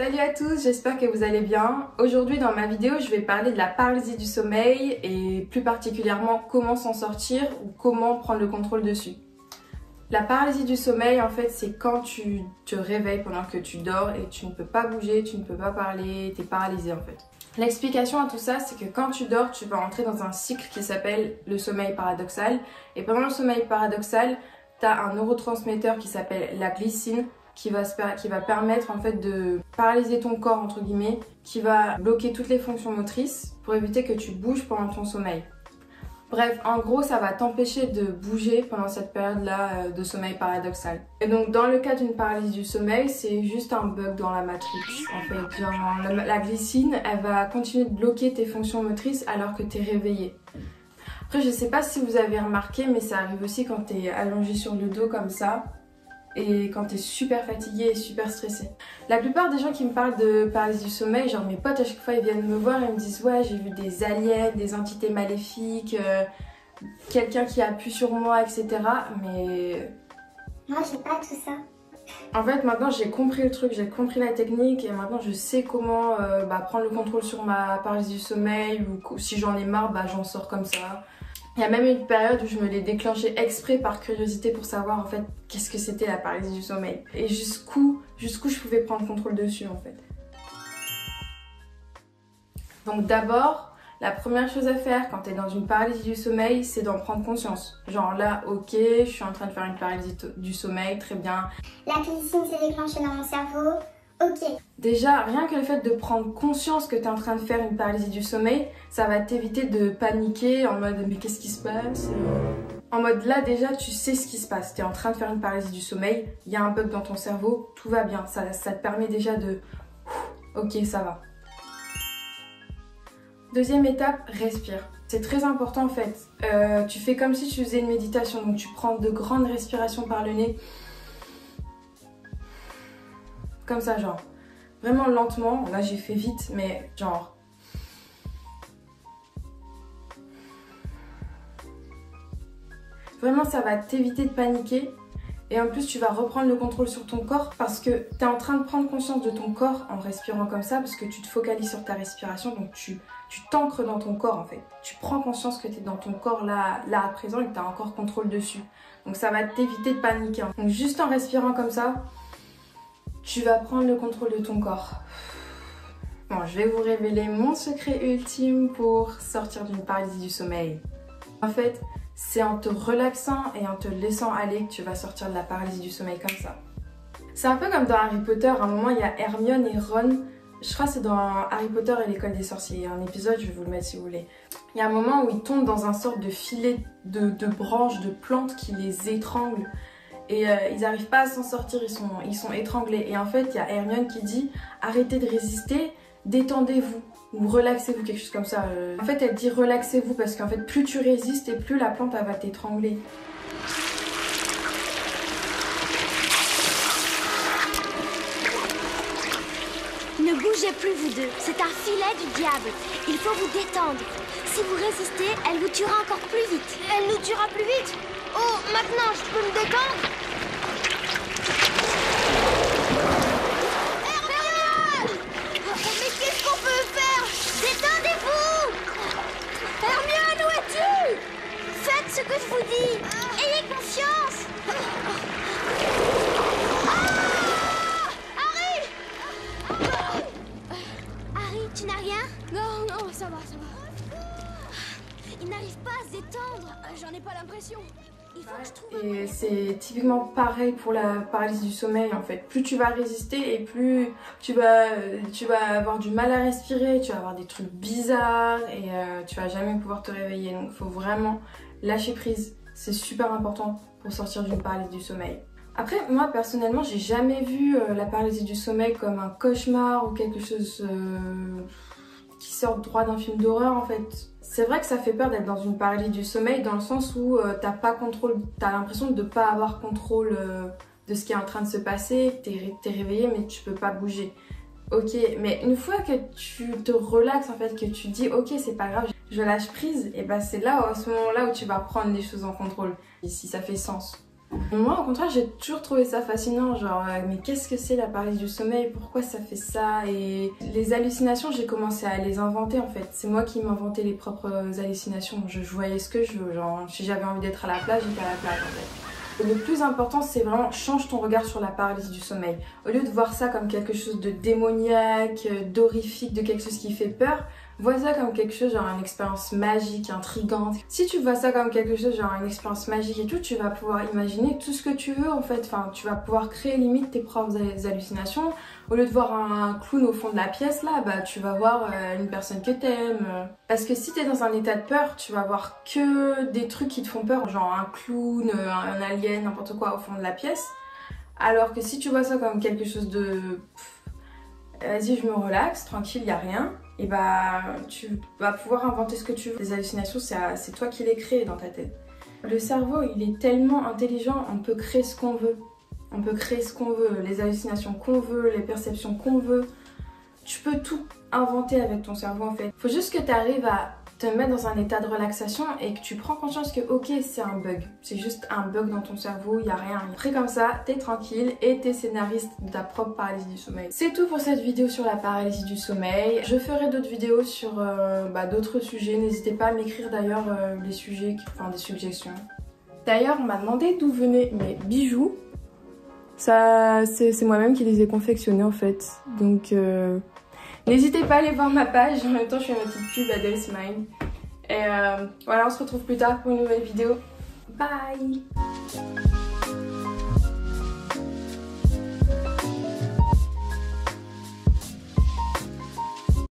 Salut à tous, j'espère que vous allez bien. Aujourd'hui dans ma vidéo, je vais parler de la paralysie du sommeil et plus particulièrement comment s'en sortir ou comment prendre le contrôle dessus. La paralysie du sommeil, en fait, c'est quand tu te réveilles pendant que tu dors et tu ne peux pas bouger, tu ne peux pas parler, tu es paralysé en fait. L'explication à tout ça, c'est que quand tu dors, tu vas entrer dans un cycle qui s'appelle le sommeil paradoxal. Et pendant le sommeil paradoxal, tu as un neurotransmetteur qui s'appelle la glycine qui va permettre en fait de paralyser ton corps entre guillemets, qui va bloquer toutes les fonctions motrices pour éviter que tu bouges pendant ton sommeil. Bref, en gros, ça va t'empêcher de bouger pendant cette période-là de sommeil paradoxal. Et donc, dans le cas d'une paralysie du sommeil, c'est juste un bug dans la matrix. En fait, genre, la glycine, elle va continuer de bloquer tes fonctions motrices alors que tu es réveillé. Après, je sais pas si vous avez remarqué, mais ça arrive aussi quand tu es allongé sur le dos comme ça. Et quand t'es super fatigué et super stressé. La plupart des gens qui me parlent de paralysie du sommeil, genre mes potes à chaque fois ils viennent me voir et me disent ouais j'ai vu des aliens, des entités maléfiques, quelqu'un qui appuie sur moi, etc. Mais... moi j'ai pas tout ça. En fait maintenant j'ai compris le truc, j'ai compris la technique et maintenant je sais comment prendre le contrôle sur ma paralysie du sommeil ou si j'en ai marre j'en sors comme ça. Il y a même une période où je me l'ai déclenché exprès par curiosité pour savoir en fait qu'est-ce que c'était la paralysie du sommeil et jusqu'où je pouvais prendre contrôle dessus en fait. Donc d'abord, la première chose à faire quand tu es dans une paralysie du sommeil, c'est d'en prendre conscience. Genre là, ok, je suis en train de faire une paralysie du sommeil, très bien. La glycine s'est déclenchée dans mon cerveau. Ok. Déjà, rien que le fait de prendre conscience que tu es en train de faire une paralysie du sommeil, ça va t'éviter de paniquer en mode mais qu'est-ce qui se passe? En mode là déjà tu sais ce qui se passe, tu es en train de faire une paralysie du sommeil, il y a un bug dans ton cerveau, tout va bien, ça te permet déjà de... ok ça va. Deuxième étape, respire. C'est très important en fait, tu fais comme si tu faisais une méditation, donc tu prends de grandes respirations par le nez. Comme ça genre, vraiment lentement, là j'ai fait vite mais genre... Vraiment ça va t'éviter de paniquer et en plus tu vas reprendre le contrôle sur ton corps parce que tu es en train de prendre conscience de ton corps en respirant comme ça parce que tu te focalises sur ta respiration donc tu t'ancres dans ton corps en fait. Tu prends conscience que tu es dans ton corps là à présent et que tu as encore contrôle dessus. Donc ça va t'éviter de paniquer. Donc juste en respirant comme ça, tu vas prendre le contrôle de ton corps. Bon, je vais vous révéler mon secret ultime pour sortir d'une paralysie du sommeil. En fait, c'est en te relaxant et en te laissant aller que tu vas sortir de la paralysie du sommeil comme ça. C'est un peu comme dans Harry Potter, à un moment il y a Hermione et Ron, je crois que c'est dans Harry Potter et l'école des sorciers, il y a un épisode, je vais vous le mettre si vous voulez. Il y a un moment où ils tombent dans un sorte de filet de branches, de plantes qui les étranglent. Et ils n'arrivent pas à s'en sortir, ils sont étranglés. Et en fait, il y a Hermione qui dit « Arrêtez de résister, détendez-vous » ou « Relaxez-vous », quelque chose comme ça. En fait, elle dit « Relaxez-vous » parce qu'en fait, plus tu résistes et plus la plante, elle va t'étrangler. Ne bougez plus vous deux, c'est un filet du diable. Il faut vous détendre. Si vous résistez, elle vous tuera encore plus vite. Elle nous tuera plus vite? Oh, maintenant, je peux me détendre? Hermione! Mais qu'est-ce qu'on peut faire? Détendez-vous! Hermione, où es-tu? Faites ce que je vous dis. Ayez confiance. Harry, tu n'as rien? Non, non, ça va. Il n'arrive pas à se détendre. J'en ai pas l'impression. Il faut que je trouve un Et moyen. c'est typiquement pareil pour la paralysie du sommeil en fait. Plus tu vas résister et plus tu vas avoir du mal à respirer, tu vas avoir des trucs bizarres et tu vas jamais pouvoir te réveiller. Donc il faut vraiment lâcher prise. C'est super important pour sortir d'une paralysie du sommeil. Après, moi personnellement, j'ai jamais vu la paralysie du sommeil comme un cauchemar ou quelque chose qui sort droit d'un film d'horreur en fait. C'est vrai que ça fait peur d'être dans une paralysie du sommeil dans le sens où t'as l'impression de ne pas avoir contrôle de ce qui est en train de se passer, t'es réveillé mais tu peux pas bouger. Ok, mais une fois que tu te relaxes en fait, que tu dis ok c'est pas grave, je lâche prise, et bah c'est là à ce moment-là où tu vas prendre les choses en contrôle, si ça fait sens. Moi, au contraire, j'ai toujours trouvé ça fascinant, genre, mais qu'est-ce que c'est la paralysie du sommeil? Pourquoi ça fait ça? Et les hallucinations, j'ai commencé à les inventer, en fait. C'est moi qui m'inventais les propres hallucinations. Je voyais ce que je veux, genre, si j'avais envie d'être à la plage, j'étais à la plage, en fait. Le plus important, c'est vraiment change ton regard sur la paralysie du sommeil. Au lieu de voir ça comme quelque chose de démoniaque, d'horrifique, de quelque chose qui fait peur, vois ça comme quelque chose genre une expérience magique, intrigante. Si tu vois ça comme quelque chose genre une expérience magique et tout, tu vas pouvoir imaginer tout ce que tu veux en fait. Enfin, tu vas pouvoir créer limite tes propres hallucinations. Au lieu de voir un clown au fond de la pièce là, bah tu vas voir une personne que t'aimes. Parce que si t'es dans un état de peur, tu vas voir que des trucs qui te font peur, genre un clown, un alien, n'importe quoi au fond de la pièce. Alors que si tu vois ça comme quelque chose de... vas-y, je me relaxe, tranquille, y a rien. Et bah tu vas pouvoir inventer ce que tu veux. Les hallucinations, c'est toi qui les crées dans ta tête. Le cerveau, il est tellement intelligent, on peut créer ce qu'on veut. On peut créer ce qu'on veut, les hallucinations qu'on veut, les perceptions qu'on veut. Tu peux tout inventer avec ton cerveau en fait. Faut juste que tu arrives à te mettre dans un état de relaxation et que tu prends conscience que ok, c'est un bug. C'est juste un bug dans ton cerveau, il n'y a rien. Après comme ça, t'es tranquille et t'es scénariste de ta propre paralysie du sommeil. C'est tout pour cette vidéo sur la paralysie du sommeil. Je ferai d'autres vidéos sur d'autres sujets. N'hésitez pas à m'écrire d'ailleurs les sujets, enfin des suggestions. D'ailleurs, on m'a demandé d'où venaient mes bijoux. Ça, c'est moi-même qui les ai confectionnés en fait. Donc... n'hésitez pas à aller voir ma page, en même temps je fais ma petite pub Adele Smile. Et voilà, on se retrouve plus tard pour une nouvelle vidéo. Bye!